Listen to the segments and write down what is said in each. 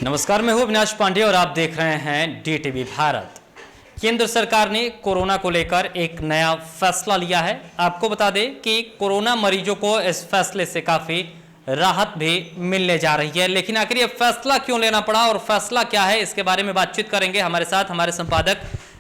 नमस्कार, मैं हूं अविनाश पांडे और आप देख रहे हैं डीटीवी भारत। केंद्र सरकार ने कोरोना को लेकर एक नया फैसला लिया है। आपको बता दें कि कोरोना मरीजों को इस फैसले से काफी राहत भी मिलने जा रही है। लेकिन आखिर ये फैसला क्यों लेना पड़ा और फैसला क्या है, इसके बारे में बातचीत करेंगे। हमारे साथ हमारे संपादक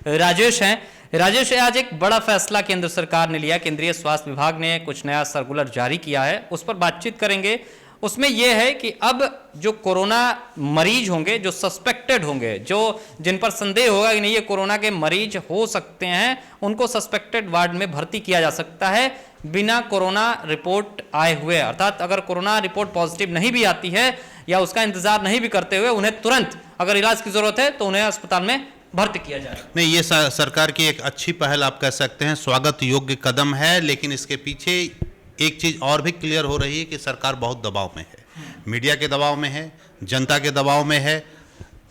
राजेश हैं। राजेश, आज एक बड़ा फैसला केंद्र सरकार ने लिया। केंद्रीय स्वास्थ्य विभाग ने कुछ नया सर्कुलर जारी किया है, उस पर बातचीत करेंगे। उसमें यह है कि अब जो कोरोना मरीज होंगे, जो सस्पेक्टेड होंगे, जो जिन पर संदेह होगा कि नहीं ये कोरोना के मरीज हो सकते हैं, उनको सस्पेक्टेड वार्ड में भर्ती किया जा सकता है बिना कोरोना रिपोर्ट आए हुए। अर्थात अगर कोरोना रिपोर्ट पॉजिटिव नहीं भी आती है या उसका इंतजार नहीं भी करते हुए उन्हें तुरंत अगर इलाज की जरूरत है तो उन्हें अस्पताल में भर्ती किया जाए। नहीं, ये सरकार की एक अच्छी पहल आप कह सकते हैं, स्वागत योग्य कदम है। लेकिन इसके पीछे एक चीज और भी क्लियर हो रही है कि सरकार बहुत दबाव में है। मीडिया के दबाव में है, जनता के दबाव में है,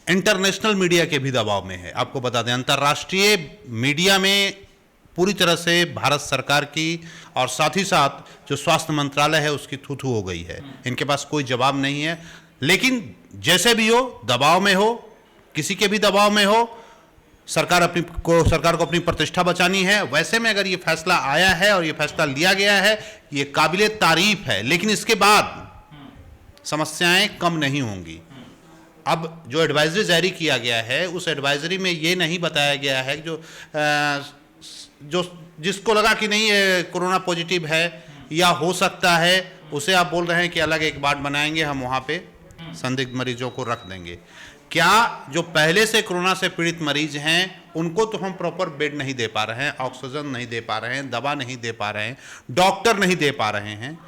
इंटरनेशनल मीडिया के भी दबाव में है। आपको बता दें, अंतर्राष्ट्रीय मीडिया में पूरी तरह से भारत सरकार की और साथ ही साथ जो स्वास्थ्य मंत्रालय है उसकी थू-थू हो गई है। इनके पास कोई जवाब नहीं है। लेकिन जैसे भी हो, दबाव में हो, किसी के भी दबाव में हो, सरकार को अपनी प्रतिष्ठा बचानी है। वैसे में अगर ये फैसला आया है और ये फैसला लिया गया है, ये काबिले तारीफ है। लेकिन इसके बाद समस्याएं कम नहीं होंगी। अब जो एडवाइजरी जारी किया गया है, उस एडवाइजरी में ये नहीं बताया गया है जो जिसको लगा कि नहीं ये कोरोना पॉजिटिव है या हो सकता है, उसे आप बोल रहे हैं कि अलग एक वार्ड बनाएंगे, हम वहां पे संदिग्ध मरीजों को रख देंगे। क्या जो पहले से कोरोना से पीड़ित मरीज हैं उनको तो हम प्रॉपर बेड नहीं दे पा रहे हैं, ऑक्सीजन नहीं दे पा रहे हैं, दवा नहीं दे पा रहे हैं, डॉक्टर नहीं दे पा रहे हैं,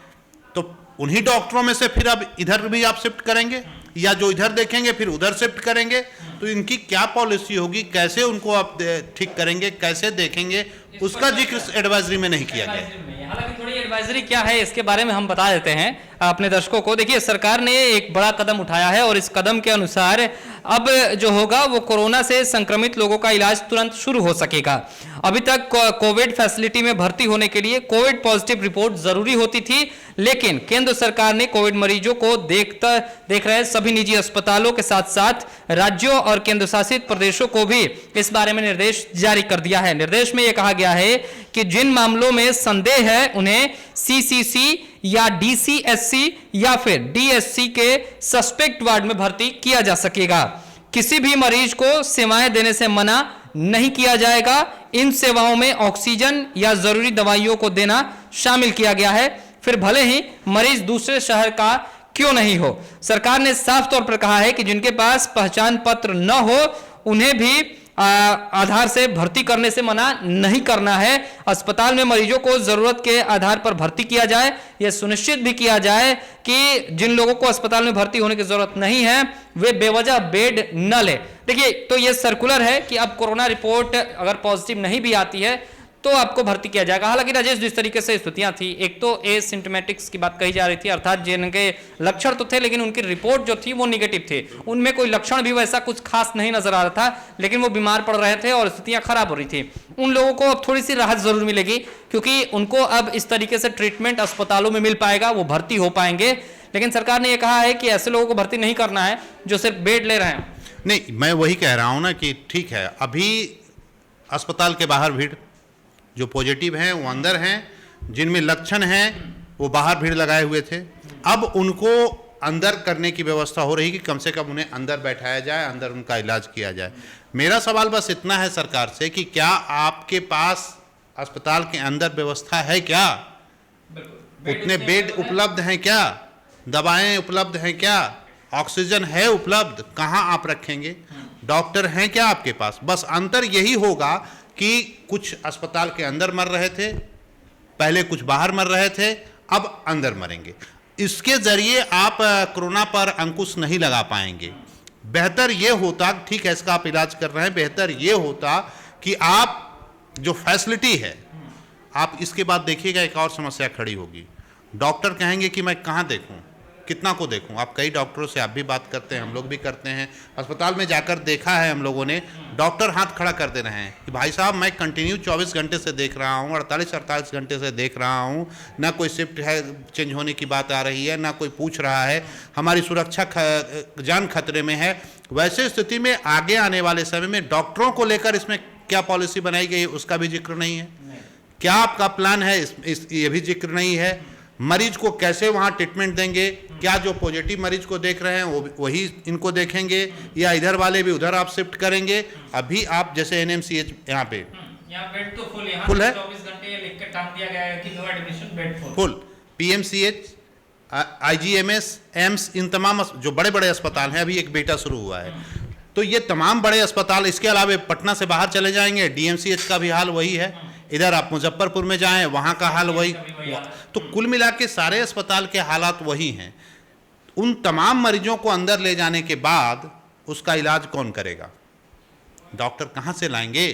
तो उन्हीं डॉक्टरों में से फिर अब इधर भी आप शिफ्ट करेंगे या जो इधर देखेंगे फिर उधर शिफ्ट करेंगे? तो इनकी क्या पॉलिसी होगी, कैसे उनको आप ठीक करेंगे, कैसे देखेंगे, उसका जिक्र एडवाइजरी में नहीं किया गया। हालांकि थोड़ी एडवाइजरी क्या है इसके बारे में हम बता देते हैं अपने दर्शकों को। देखिए, सरकार ने एक बड़ा कदम उठाया है और इस कदम के अनुसार अब जो होगा वो कोरोना से संक्रमित लोगों का इलाज तुरंत शुरू हो सकेगा। अभी तक कोविड फैसिलिटी में भर्ती होने के लिए कोविड पॉजिटिव रिपोर्ट जरूरी होती थी, लेकिन केंद्र सरकार ने कोविड मरीजों को देख रहे सभी निजी अस्पतालों के साथ साथ राज्यों और केंद्र शासित प्रदेशों को भी इस बारे में निर्देश जारी कर दिया है। निर्देश में यह कहा गया है कि जिन मामलों में संदेह है उन्हें सीसीसी या डीसीएससी या फिर डीएससी के सस्पेक्ट वार्ड में भर्ती किया जा सकेगा। किसी भी मरीज को सेवाएं देने से मना नहीं किया जाएगा। इन सेवाओं में ऑक्सीजन या जरूरी दवाइयों को देना शामिल किया गया है, फिर भले ही मरीज दूसरे शहर का क्यों नहीं हो। सरकार ने साफ तौर पर कहा है कि जिनके पास पहचान पत्र न हो उन्हें भी आधार से भर्ती करने से मना नहीं करना है। अस्पताल में मरीजों को जरूरत के आधार पर भर्ती किया जाए। यह सुनिश्चित भी किया जाए कि जिन लोगों को अस्पताल में भर्ती होने की जरूरत नहीं है वे बेवजह बेड न ले। देखिए, तो यह सर्कुलर है कि अब कोरोना रिपोर्ट अगर पॉजिटिव नहीं भी आती है तो आपको भर्ती किया जाएगा। हालांकि राजेश, जिस तरीके से स्थितियां थी, एक तो एसिम्प्टोमेटिक्स की बात कही जा रही थी, अर्थात जिनके लक्षण तो थे लेकिन उनकी रिपोर्ट जो थी वो निगेटिव थी, उनमें कोई लक्षण भी वैसा कुछ खास नहीं नजर आ रहा था, लेकिन वो बीमार पड़ रहे थे और स्थितियां खराब हो रही थी। उन लोगों को अब थोड़ी सी राहत जरूर मिलेगी क्योंकि उनको अब इस तरीके से ट्रीटमेंट अस्पतालों में मिल पाएगा, वो भर्ती हो पाएंगे। लेकिन सरकार ने यह कहा है कि ऐसे लोगों को भर्ती नहीं करना है जो सिर्फ बेड ले रहे हैं। नहीं, मैं वही कह रहा हूं ना कि ठीक है, अभी अस्पताल के बाहर भीड़, जो पॉजिटिव हैं वो अंदर हैं, जिनमें लक्षण हैं वो बाहर भीड़ लगाए हुए थे। अब उनको अंदर करने की व्यवस्था हो रही कि कम से कम उन्हें अंदर बैठाया जाए, अंदर उनका इलाज किया जाए। मेरा सवाल बस इतना है सरकार से कि क्या आपके पास अस्पताल के अंदर व्यवस्था है क्या? उतने बेड उपलब्ध हैं क्या? दवाएं उपलब्ध हैं क्या? ऑक्सीजन है उपलब्ध? कहाँ आप रखेंगे? डॉक्टर हैं क्या आपके पास? बस अंतर यही होगा कि कुछ अस्पताल के अंदर मर रहे थे, पहले कुछ बाहर मर रहे थे, अब अंदर मरेंगे। इसके जरिए आप कोरोना पर अंकुश नहीं लगा पाएंगे। बेहतर यह होता, ठीक है इसका आप इलाज कर रहे हैं, बेहतर यह होता कि आप जो फैसिलिटी है, आप इसके बाद देखिएगा एक और समस्या खड़ी होगी। डॉक्टर कहेंगे कि मैं कहाँ देखूं, कितना को देखूं? आप कई डॉक्टरों से आप भी बात करते हैं, हम लोग भी करते हैं, अस्पताल में जाकर देखा है हम लोगों ने, डॉक्टर हाथ खड़ा कर दे रहे हैं कि भाई साहब मैं कंटिन्यू 24 घंटे से देख रहा हूं, 48 घंटे से देख रहा हूं, ना कोई शिफ्ट है चेंज होने की बात आ रही है, ना कोई पूछ रहा है, हमारी सुरक्षा जान खतरे में है। वैसे स्थिति में आगे आने वाले समय में डॉक्टरों को लेकर इसमें क्या पॉलिसी बनाई गई उसका भी जिक्र नहीं है। क्या आपका प्लान है ये भी जिक्र नहीं है। मरीज को कैसे वहां ट्रीटमेंट देंगे, क्या जो पॉजिटिव मरीज को देख रहे हैं वही इनको देखेंगे या इधर वाले भी उधर आप शिफ्ट करेंगे? अभी आप जैसे एनएमसीएच यहाँ पे बेड तो फुल है, 24 घंटे लिख के टांग दिया गया है कि no admission, bed full. PMCH, IGMS, AIIMS, इन तमाम जो बड़े बड़े अस्पताल हैं, अभी एक बेटा शुरू हुआ है, तो ये तमाम बड़े अस्पताल, इसके अलावा पटना से बाहर चले जाएंगे, डीएमसीएच का भी हाल वही है, इधर आप मुजफ्फरपुर में जाएं वहां का हाल वही। तो कुल मिला के सारे अस्पताल के हालात वही हैं। उन तमाम मरीजों को अंदर ले जाने के बाद उसका इलाज कौन करेगा? डॉक्टर कहाँ से लाएंगे?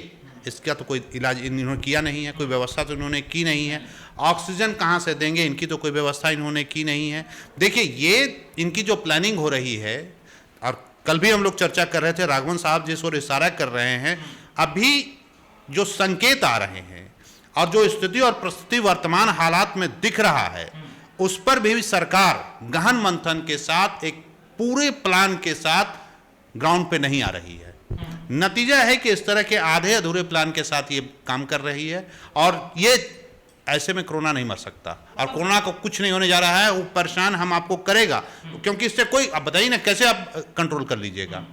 इसका तो कोई इलाज इन्होंने किया नहीं है, कोई व्यवस्था तो इन्होंने की नहीं है। ऑक्सीजन कहाँ से देंगे? इनकी तो कोई व्यवस्था इन्होंने की नहीं है। देखिए, ये इनकी जो प्लानिंग हो रही है, और कल भी हम लोग चर्चा कर रहे थे, राघवन साहब जिस ओर इशारा कर रहे हैं, अभी जो संकेत आ रहे हैं और जो स्थिति और परिस्थिति वर्तमान हालात में दिख रहा है, उस पर भी सरकार गहन मंथन के साथ एक पूरे प्लान के साथ ग्राउंड पे नहीं आ रही है। नतीजा है कि इस तरह के आधे अधूरे प्लान के साथ ये काम कर रही है, और ये ऐसे में कोरोना नहीं मर सकता, और कोरोना को कुछ नहीं होने जा रहा है। वो परेशान हम आपको करेगा, क्योंकि इससे कोई, आप बताइए ना कैसे आप कंट्रोल कर लीजिएगा?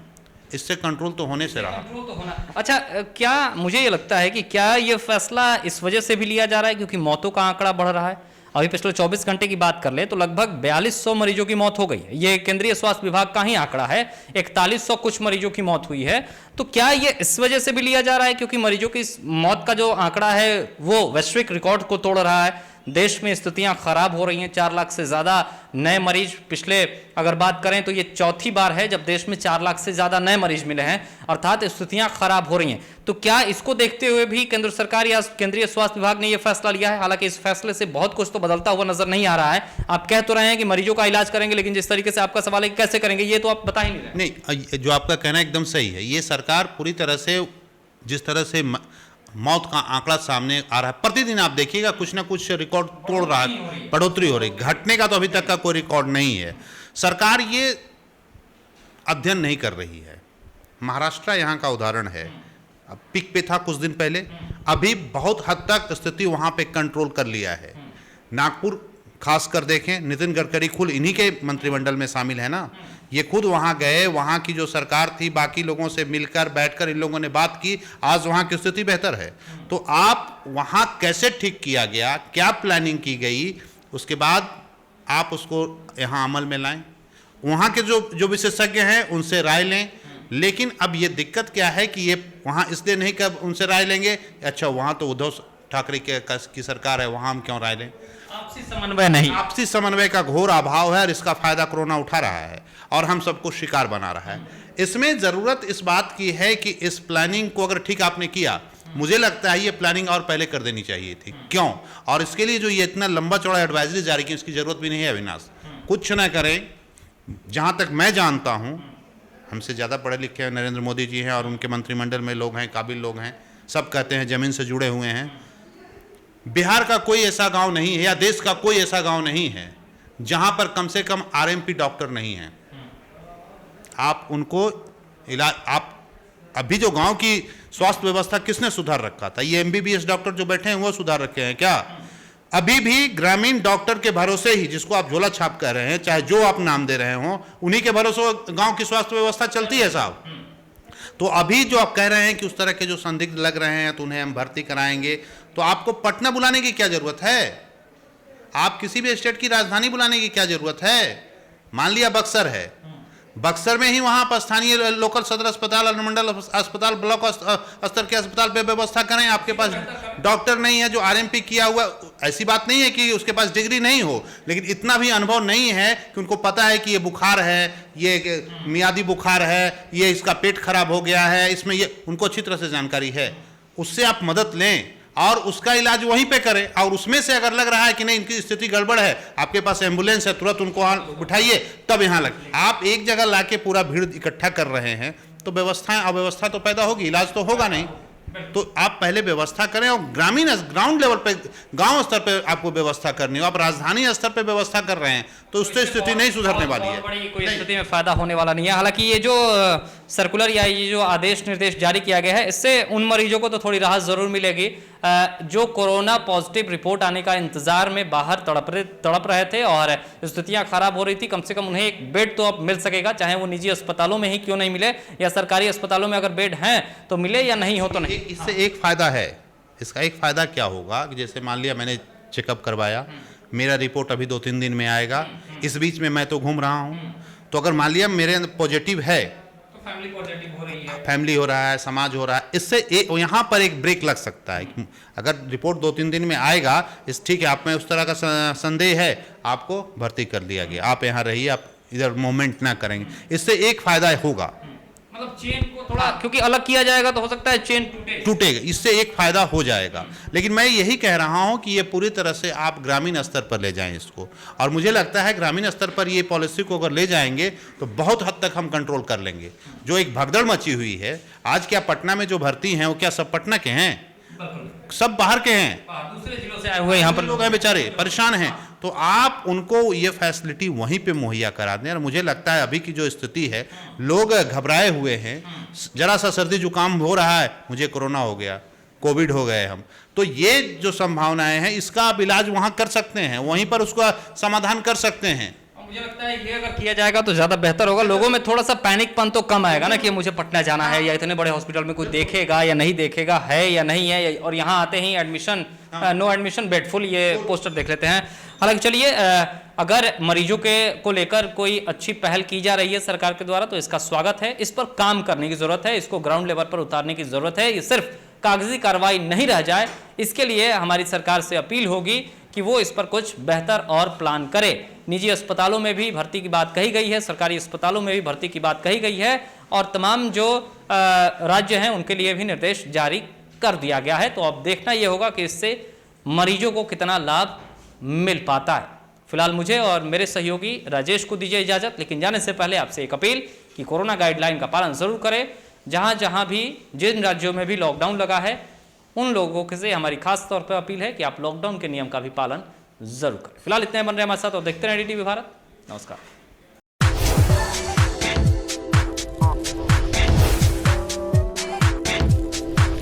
इससे कंट्रोल तो होने से रहा। कंट्रोल तो होना। अच्छा, क्या मुझे ये लगता है कि क्या ये फैसला इस वजह से भी लिया जा रहा है क्योंकि मौतों का आंकड़ा बढ़ रहा है? अभी पिछले 24 घंटे की बात कर ले तो लगभग 4200 मरीजों की मौत हो गई है। ये केंद्रीय स्वास्थ्य विभाग का ही आंकड़ा है। 4100 कुछ मरीजों की मौत हुई है। तो क्या ये इस वजह से भी लिया जा रहा है क्योंकि मरीजों की मौत का जो आंकड़ा है वो वैश्विक रिकॉर्ड को तोड़ रहा है? देश में स्थितियां खराब हो रही हैं। 4 लाख से ज्यादा नए मरीज, पिछले अगर बात करें तो ये चौथी बार है जब देश में 4 लाख से ज्यादा नए मरीज मिले हैं, अर्थात स्थितियां खराब हो रही हैं। तो क्या इसको देखते हुए भी केंद्र सरकार या केंद्रीय स्वास्थ्य विभाग ने यह फैसला लिया है? हालांकि इस फैसले से बहुत कुछ तो बदलता हुआ नजर नहीं आ रहा है। आप कह तो रहे हैं कि मरीजों का इलाज करेंगे, लेकिन जिस तरीके से आपका सवाल है कि कैसे करेंगे, ये तो आप बता ही नहीं रहे। नहीं, जो आपका कहना एकदम सही है। ये सरकार पूरी तरह से, जिस तरह से मौत का आंकड़ा सामने आ रहा है, प्रतिदिन आप देखिएगा कुछ ना कुछ रिकॉर्ड तोड़ रहा है, बढ़ोतरी हो रही। घटने का तो अभी तक का कोई रिकॉर्ड नहीं है। सरकार ये अध्ययन नहीं कर रही है। महाराष्ट्र यहाँ का उदाहरण है, अब पीक पे था कुछ दिन पहले, अभी बहुत हद तक स्थिति वहाँ पे कंट्रोल कर लिया है। नागपुर खासकर देखें, नितिन गडकरी खुद इन्हीं के मंत्रिमंडल में शामिल है ना, ये खुद वहाँ गए, वहाँ की जो सरकार थी बाकी लोगों से मिलकर बैठकर इन लोगों ने बात की, आज वहाँ की स्थिति बेहतर है। तो आप वहाँ कैसे ठीक किया गया, क्या प्लानिंग की गई, उसके बाद आप उसको यहाँ अमल में लाएं। वहाँ के जो विशेषज्ञ हैं उनसे राय लें। लेकिन अब ये दिक्कत क्या है कि ये वहाँ इसलिए नहीं कि उनसे राय लेंगे, अच्छा वहाँ तो उद्धव ठाकरे की सरकार है, वहाँ हम क्यों राय लें। आपसी समन्वय नहीं, आपसी समन्वय का घोर अभाव है, और इसका फायदा कोरोना उठा रहा है और हम सबको शिकार बना रहा है। इसमें जरूरत इस बात की है कि इस प्लानिंग को अगर ठीक आपने किया, मुझे लगता है ये प्लानिंग और पहले कर देनी चाहिए थी। क्यों? और इसके लिए जो ये इतना लंबा चौड़ा एडवाइजरी जारी की, उसकी जरूरत भी नहीं है। अविनाश, कुछ ना करें। जहां तक मैं जानता हूं, हमसे ज़्यादा पढ़े लिखे नरेंद्र मोदी जी हैं और उनके मंत्रिमंडल में लोग हैं, काबिल लोग हैं, सब कहते हैं ज़मीन से जुड़े हुए हैं। बिहार का कोई ऐसा गांव नहीं है या देश का कोई ऐसा गांव नहीं है जहां पर कम से कम आरएमपी डॉक्टर नहीं है। आप उनको इलाज, आप अभी जो गांव की स्वास्थ्य व्यवस्था किसने सुधार रखा था? ये एमबीबीएस डॉक्टर जो बैठे हैं वो सुधार रखे हैं क्या? अभी भी ग्रामीण डॉक्टर के भरोसे ही, जिसको आप झोला छाप कह रहे हैं, चाहे जो आप नाम दे रहे हो, उन्हीं के भरोसे गांव की स्वास्थ्य व्यवस्था चलती है साहब। तो अभी जो आप कह रहे हैं कि उस तरह के जो संदिग्ध लग रहे हैं तो उन्हें हम भर्ती कराएंगे, तो आपको पटना बुलाने की क्या जरूरत है? आप किसी भी स्टेट की राजधानी बुलाने की क्या जरूरत है? मान लिया बक्सर है, बक्सर में ही वहां पर स्थानीय लोकल सदर अस्पताल, अनुमंडल अस्पताल, ब्लॉक स्तर के अस्पताल पे व्यवस्था करें। आपके पास डॉक्टर नहीं है जो आरएमपी किया हुआ, ऐसी बात नहीं है कि उसके पास डिग्री नहीं हो, लेकिन इतना भी अनुभव नहीं है कि उनको पता है कि ये बुखार है, ये मियादी बुखार है, ये इसका पेट खराब हो गया है, इसमें ये, उनको अच्छी तरह से जानकारी है। उससे आप मदद लें और उसका इलाज वहीं पे करें, और उसमें से अगर लग रहा है कि नहीं इनकी स्थिति गड़बड़ है, आपके पास एम्बुलेंस है, तुरंत उनको वहाँ उठाइए, तब यहाँ लग। आप एक जगह लाके पूरा भीड़ इकट्ठा कर रहे हैं तो व्यवस्थाएं अव्यवस्था तो पैदा होगी, इलाज तो होगा नहीं। तो आप पहले व्यवस्था करें, और ग्राउंड लेवल पे, गांव स्तर पे आपको व्यवस्था करनी हो। आप राजधानी स्तर पे व्यवस्था कर रहे हैं तो उससे स्थिति नहीं सुधरने वाली है। बड़ी कोई स्थिति में फायदा होने वाला नहीं है। हालांकि ये जो सर्कुलर या ये जो आदेश निर्देश जारी किया गया है, इससे उन मरीजों को तो थोड़ी राहत जरूर मिलेगी जो कोरोना पॉजिटिव रिपोर्ट आने का इंतजार में बाहर तड़प रहे थे और स्थितियां खराब हो रही थी। कम से कम उन्हें एक बेड तो अब मिल सकेगा, चाहे वो निजी अस्पतालों में ही क्यों नहीं मिले, या सरकारी अस्पतालों में अगर बेड हैं तो मिले, या नहीं हो तो नहीं। इससे एक फायदा है, इसका एक फायदा क्या होगा कि जैसे मान लिया मैंने चेकअप करवाया, मेरा रिपोर्ट अभी 2-3 दिन में आएगा, इस बीच में मैं तो घूम रहा हूँ, तो अगर मान लिया मेरे अंदर पॉजिटिव है, फैमिली पॉजिटिव हो रही है, फैमिली हो रहा है, समाज हो रहा है, इससे यहाँ पर एक ब्रेक लग सकता है। अगर रिपोर्ट 2-3 दिन में आएगा, इस ठीक है, आप में उस तरह का संदेह है, आपको भर्ती कर लिया गया, आप यहाँ रहिए, आप इधर मूवमेंट ना करेंगे, इससे एक फायदा होगा। मतलब चेन को थोड़ा क्योंकि अलग किया जाएगा तो हो सकता है चेन टूटेगा, इससे एक फायदा हो जाएगा। लेकिन मैं यही कह रहा हूं कि ये पूरी तरह से आप ग्रामीण स्तर पर ले जाएं इसको, और मुझे लगता है ग्रामीण स्तर पर ये पॉलिसी को अगर ले जाएंगे तो बहुत हद तक हम कंट्रोल कर लेंगे। जो एक भगदड़ मची हुई है आज, क्या पटना में जो भर्ती हैं वो क्या सब पटना के हैं? सब बाहर के हैं, दूसरे जिलों से आए हुए यहाँ पर लोग हैं, बेचारे परेशान हैं। तो आप उनको ये फैसिलिटी वहीं पे मुहैया करा दें। और मुझे लगता है अभी की जो स्थिति है, लोग घबराए हुए हैं, जरा सा सर्दी जुकाम हो रहा है, मुझे कोरोना हो गया, कोविड हो गए हम, तो ये जो संभावनाएं हैं इसका आप इलाज वहां कर सकते हैं, वहीं पर उसका समाधान कर सकते हैं। मुझे लगता है ये अगर किया जाएगा तो ज्यादा बेहतर होगा। लोगों में थोड़ा सा पैनिकपन तो कम आएगा ना कि मुझे पटना जाना है, या इतने बड़े हॉस्पिटल में कोई देखेगा या नहीं देखेगा, है या नहीं है, और यहाँ आते ही admission no admission bed full, ये पोस्टर देख लेते हैं। हालांकि चलिए, अगर मरीजों को लेकर कोई अच्छी पहल की जा रही है सरकार के द्वारा तो इसका स्वागत है। इस पर काम करने की जरूरत है, इसको ग्राउंड लेवल पर उतारने की जरूरत है। ये सिर्फ कागजी कार्रवाई नहीं रह जाए, इसके लिए हमारी सरकार से अपील होगी कि वो इस पर कुछ बेहतर और प्लान करे। निजी अस्पतालों में भी भर्ती की बात कही गई है, सरकारी अस्पतालों में भी भर्ती की बात कही गई है, और तमाम जो राज्य हैं उनके लिए भी निर्देश जारी कर दिया गया है। तो अब देखना यह होगा कि इससे मरीजों को कितना लाभ मिल पाता है। फिलहाल मुझे और मेरे सहयोगी राजेश को दीजिए इजाजत, लेकिन जाने से पहले आपसे एक अपील कि कोरोना गाइडलाइन का पालन जरूर करें। जहां जहां भी, जिन राज्यों में भी लॉकडाउन लगा है, उन लोगों से हमारी खास तौर पर अपील है कि आप लॉकडाउन के नियम का भी पालन जरूर करें। फिलहाल इतने बन रहे हमारे साथ, और देखते रहें DTV भारत। नमस्कार।